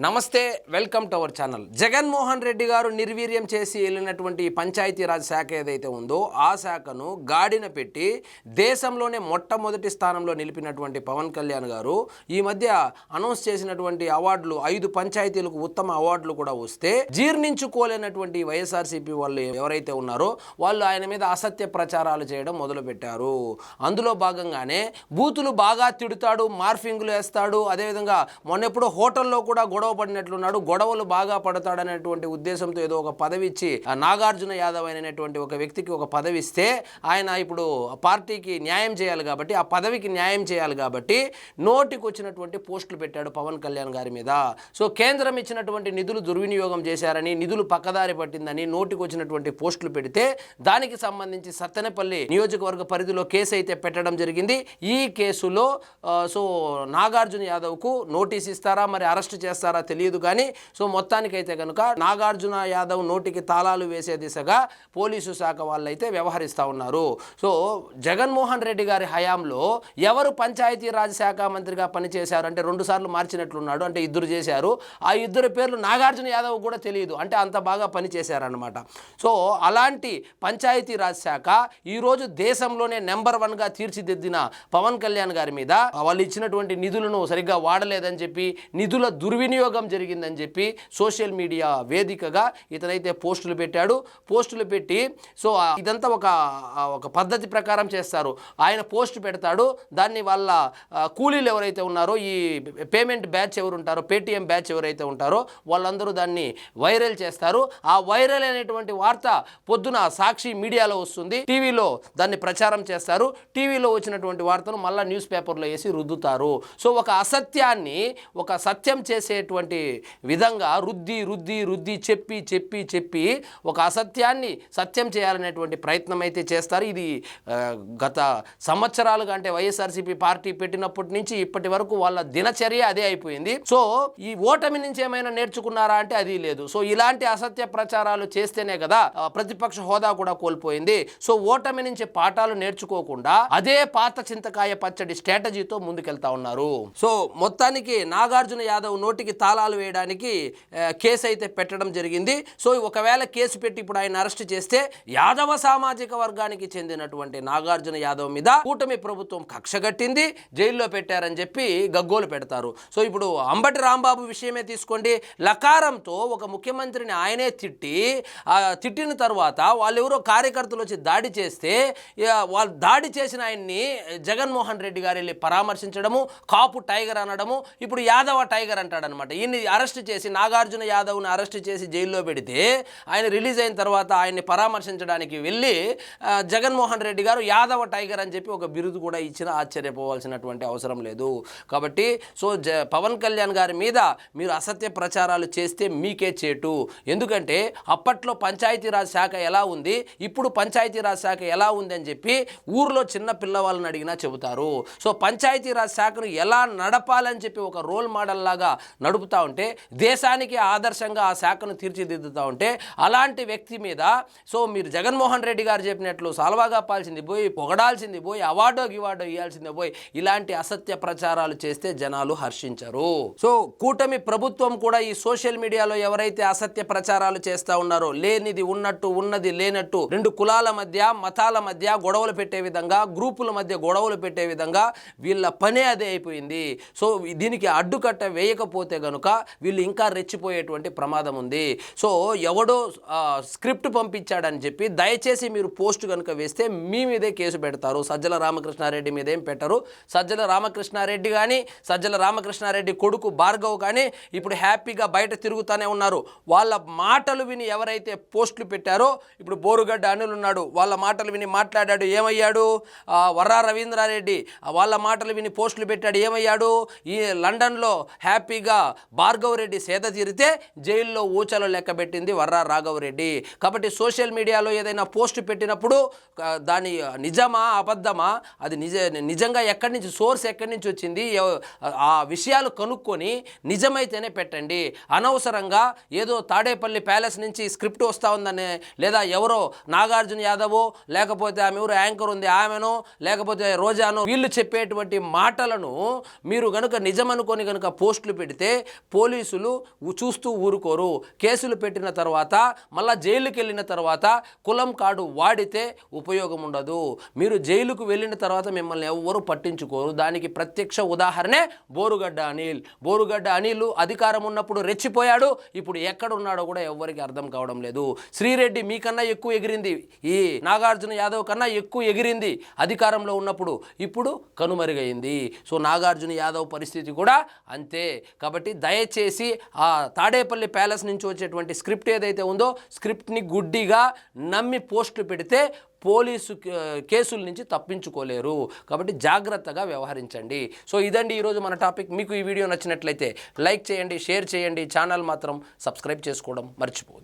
నమస్తే, welcome to our channel. Jaganmohan Reddy గారు నిర్వీర్యం చేసి వెళ్ళినటువంటి పంచాయతీరాజ్ శాఖ ఏదైతే ఉందో ఆ శాఖను గాడిన పెట్టి దేశంలోనే మొట్టమొదటి స్థానంలో నిలిపినటువంటి పవన్ కళ్యాణ్ గారు ఈ మధ్య అనౌన్స్ చేసినటువంటి అవార్డులు 5 పంచాయతీలకు ఉత్తమ అవార్డులు కూడా వస్తే జీర్ణించుకోలేనటువంటి వైఎస్ఆర్సీపీ వాళ్ళు ఎవరైతే ఉన్నారో వాళ్ళు ఆయన మీద అసత్య ప్రచారాలు చేయడం మొదలుపెట్టారు. అందులో భాగంగానే బూతులు బాగా తిడుతాడు, మార్ఫింగ్లు వేస్తాడు, అదేవిధంగా మొన్నెప్పుడు హోటల్లో కూడా గొడవ పడినట్లున్నాడు, గొడవలు బాగా పడతాడనేటువంటి ఉద్దేశంతో ఏదో ఒక పదవి ఇచ్చి నాగార్జున యాదవ్ అనేటువంటి ఒక వ్యక్తికి ఒక పదవి ఇస్తే ఆయన ఇప్పుడు పార్టీకి న్యాయం చేయాలి కాబట్టి, ఆ పదవికి న్యాయం చేయాలి కాబట్టి నోటికి వచ్చినటువంటి పోస్టులు పెట్టాడు పవన్ కళ్యాణ్ గారి మీద. సో కేంద్రం ఇచ్చినటువంటి నిధులు దుర్వినియోగం చేశారని, నిధులు పక్కదారి పట్టిందని నోటికి వచ్చినటువంటి పోస్టులు పెడితే దానికి సంబంధించి సత్తెనపల్లి నియోజకవర్గ పరిధిలో కేసు అయితే పెట్టడం జరిగింది. ఈ కేసులో సో నాగార్జున యాదవ్కు నోటీస్ ఇస్తారా, మరి అరెస్ట్ చేస్తారా తెలియదు కానీ సో మొత్తానికైతే కనుక నాగార్జున యాదవ్ నోటికి తాళాలు వేసే దిశగా పోలీసు శాఖ వాళ్ళైతే వ్యవహరిస్తూ ఉన్నారు. సో జగన్మోహన్ రెడ్డి గారి హయాంలో ఎవరు పంచాయతీరాజ్ శాఖ మంత్రిగా పనిచేశారు అంటే 2 సార్లు మార్చినట్లున్నాడు, అంటే 2 చేశారు. ఆ 2 పేర్లు నాగార్జున యాదవ్ కూడా తెలియదు, అంటే అంత బాగా పనిచేశారనమాట. సో అలాంటి పంచాయతీరాజ్ శాఖ ఈరోజు దేశంలోనే నెంబర్ 1గా తీర్చిదిద్దిన పవన్ కళ్యాణ్ గారి మీద వాళ్ళు ఇచ్చినటువంటి నిధులను సరిగ్గా వాడలేదని చెప్పి, నిధుల దుర్వినియోగం జరిగిందని చెప్పి సోషల్ మీడియా వేదికగా ఇతనైతే పోస్టులు పెట్టాడు. పోస్టులు పెట్టి సో ఇదంతా ఒక పద్ధతి ప్రకారం చేస్తారు. ఆయన పోస్ట్ పెడతాడు, దాన్ని వాళ్ళ కూలీలు ఎవరైతే ఉన్నారో, ఈ పేమెంట్ బ్యాచ్ ఎవరు ఉంటారో, పేటీఎం బ్యాచ్ ఎవరైతే ఉంటారో వాళ్ళందరూ దాన్ని వైరల్ చేస్తారు. ఆ వైరల్ అనేటువంటి వార్త పొద్దున సాక్షి మీడియాలో వస్తుంది, టీవీలో దాన్ని ప్రచారం చేస్తారు. టీవీలో వచ్చినటువంటి వార్తను మళ్ళీ న్యూస్ పేపర్లో వేసి రుద్దుతారు. సో ఒక అసత్యాన్ని ఒక సత్యం చేసేటువంటి విధంగా రుద్ది చెప్పి ఒక అసత్యాన్ని సత్యం చేయాలనేటువంటి ప్రయత్నం అయితే చేస్తారు. ఇది గత సంవత్సరాలుగా అంటే వైఎస్ఆర్సీపీ పార్టీ పెట్టినప్పటి నుంచి ఇప్పటి వరకు వాళ్ళ దినచర్య అదే అయిపోయింది. సో ఈ ఓటమి నుంచి ఏమైనా నేర్చుకున్నారా అంటే అది లేదు. సో ఇలాంటి అసత్య ప్రచారాలు చేస్తేనే కదా ప్రతిపక్ష హోదా కూడా కోల్పోయింది. సో ఓటమి నుంచి పాఠాలు నేర్చుకోకుండా అదే పాత చింతకాయ పచ్చడి స్ట్రాటజీతో ముందుకెళ్తా ఉన్నారు. సో మొత్తానికి నాగార్జున యాదవ్ నోటికి తాళాలు వేయడానికి కేసు అయితే పెట్టడం జరిగింది. సో ఒకవేళ కేసు పెట్టి ఇప్పుడు ఆయన అరెస్ట్ చేస్తే యాదవ సామాజిక వర్గానికి చెందినటువంటి నాగార్జున యాదవ్ మీద కూటమి ప్రభుత్వం కక్షగట్టింది, జైల్లో పెట్టారని చెప్పి గగ్గోలు పెడతారు. సో ఇప్పుడు అంబటి రాంబాబు విషయమే తీసుకోండి. లకారంతో ఒక ముఖ్యమంత్రిని ఆయనే తిట్టిన తర్వాత వాళ్ళెవరో కార్యకర్తలు వచ్చి దాడి చేస్తే వాళ్ళు దాడి చేసిన ఆయన్ని జగన్మోహన్ రెడ్డి గారు వెళ్ళి పరామర్శించడము, కాపు టైగర్ అనడము, ఇప్పుడు యాదవ టైగర్ అంటాడనమాట. ఈయన్ని అరెస్ట్ చేసి నాగార్జున యాదవ్ని అరెస్ట్ చేసి జైల్లో పెడితే ఆయన రిలీజ్ అయిన తర్వాత ఆయన్ని పరామర్శించడానికి వెళ్ళి జగన్మోహన్ రెడ్డి గారు యాదవ టైగర్ అని చెప్పి ఒక బిరుదు కూడా ఇచ్చిన ఆశ్చర్యపోవాల్సినటువంటి అవసరం లేదు. కాబట్టి సో పవన్ కళ్యాణ్ గారి మీద మీరు అసత్య ప్రచారాలు చేస్తే మీకే చేటు. ఎందుకంటే అప్పట్లో పంచాయతీరాజ్ శాఖ ఎలా ఉంది, ఇప్పుడు పంచాయతీరాజ్ శాఖ ఎలా ఉంది అని చెప్పి ఊర్లో చిన్న పిల్లవాళ్ళని అడిగినా చెబుతారు. సో పంచాయతీరాజ్ శాఖను ఎలా నడపాలని చెప్పి ఒక రోల్ మోడల్ లాగా నడుపుతూ ఉంటే, దేశానికి ఆదర్శంగా ఆ శాఖను తీర్చిదిద్దుతూ ఉంటే అలాంటి వ్యక్తి మీద సో మీరు జగన్మోహన్ రెడ్డి గారు చెప్పినట్లు సాల్వాగా పాల్సింది పోయి, పొగడాల్సింది పోయి, అవార్డో గివార్డో ఇవ్వాల్సింది పోయి ఇలాంటి అసత్య ప్రచారాలు చేస్తే జనాలు హర్షించరు. సో కూటమి ప్రభుత్వం కూడా ఈ సోషల్ మీడియాలో ఎవరైతే అసత్య ప్రచారాలు చేస్తూ ఉన్నారో, లేనిది ఉన్నట్టు ఉన్నది లేనట్టు 2 కులాల మధ్య మతాల మధ్య గొడవలు పెట్టే విధంగా, గ్రూపుల మధ్య గొడవలు పెట్టే విధంగా వీళ్ళ పనే అదే అయిపోయింది. సో దీనికి అడ్డుకట్ట వేయకపోతే గనుక వీళ్ళు ఇంకా రెచ్చిపోయేటువంటి ప్రమాదం ఉంది. సో ఎవడో స్క్రిప్ట్ పంపించాడని చెప్పి దయచేసి మీరు పోస్ట్ కనుక వేస్తే మీ మీదే కేసు పెడతారు. సజ్జల రామకృష్ణారెడ్డి మీద ఏం పెట్టరు. సజ్జల రామకృష్ణారెడ్డి కానీ, సజ్జల రామకృష్ణారెడ్డి కొడుకు భార్గవ్ కానీ ఇప్పుడు హ్యాపీగా బయట తిరుగుతూనే ఉన్నారు. వాళ్ళ మాటలు విని ఎవరైతే పోస్టులు పెట్టారో, ఇప్పుడు బోరుగడ్డ అనిల్ ఉన్నాడు, వాళ్ళ మాటలు విని మాట్లాడాడు, ఏమయ్యాడు? వర్రా రవీంద్రారెడ్డి వాళ్ళ మాటలు విని పోస్టులు పెట్టాడు, ఏమయ్యాడు? ఈ లండన్లో హ్యాపీగా భార్గవ్ రెడ్డి సేద తీరితే జైల్లో ఊచలు లెక్క పెట్టింది వర్రా రాఘవ్ రెడ్డి. కాబట్టి సోషల్ మీడియాలో ఏదైనా పోస్ట్ పెట్టినప్పుడు దాని నిజమా అబద్ధమా, అది నిజంగా ఎక్కడి నుంచి, సోర్స్ ఎక్కడి నుంచి వచ్చింది, ఆ విషయాలు కనుక్కొని నిజమైతేనే పెట్టండి. అనవసరంగా ఏదో తాడేపల్లి ప్యాలెస్ నుంచి స్క్రిప్ట్ వస్తూ ఉందని, లేదా ఎవరో నాగార్జున యాదవో, లేకపోతే ఆమె ఎవరు యాంకర్ ఉంది ఆమెనో, లేకపోతే రోజానో, వీళ్ళు చెప్పేటువంటి మాటలను మీరు కనుక నిజమనుకొని కనుక పోస్టులు పెడితే పోలీసులు చూస్తూ ఊరుకోరు. కేసులు పెట్టిన తర్వాత మళ్ళా జైలుకి వెళ్ళిన తర్వాత కులం కార్డు వాడితే ఉపయోగం ఉండదు. మీరు జైలుకు వెళ్ళిన తర్వాత మిమ్మల్ని ఎవ్వరూ పట్టించుకోరు. దానికి ప్రత్యక్ష ఉదాహరణే బోరుగడ్డ అనిల్. బోరుగడ్డ అనిల్ అధికారం ఉన్నప్పుడు రెచ్చిపోయాడు, ఇప్పుడు ఎక్కడున్నాడో కూడా ఎవ్వరికి అర్థం కావడం లేదు. శ్రీరెడ్డి మీకన్నా ఎక్కువ ఎగిరింది, ఈ నాగార్జున యాదవ్ కన్నా ఎక్కువ ఎగిరింది అధికారంలో ఉన్నప్పుడు, ఇప్పుడు కనుమరుగైంది. సో నాగార్జున యాదవ్ పరిస్థితి కూడా అంతే. కాబట్టి దయచేసి ఆ తాడేపల్లి ప్యాలెస్ నుంచి వచ్చేటువంటి స్క్రిప్ట్ ఏదైతే ఉందో స్క్రిప్ట్ని గుడ్డిగా నమ్మి పోస్టులు పెడితే పోలీసు కేసుల నుంచి తప్పించుకోలేరు. కాబట్టి జాగ్రత్తగా వ్యవహరించండి. సో ఇదండి ఈరోజు మన టాపిక్. మీకు ఈ వీడియో నచ్చినట్లయితే లైక్ చేయండి, షేర్ చేయండి, ఛానల్ మాత్రం సబ్స్క్రైబ్ చేసుకోవడం మర్చిపోవద్దు.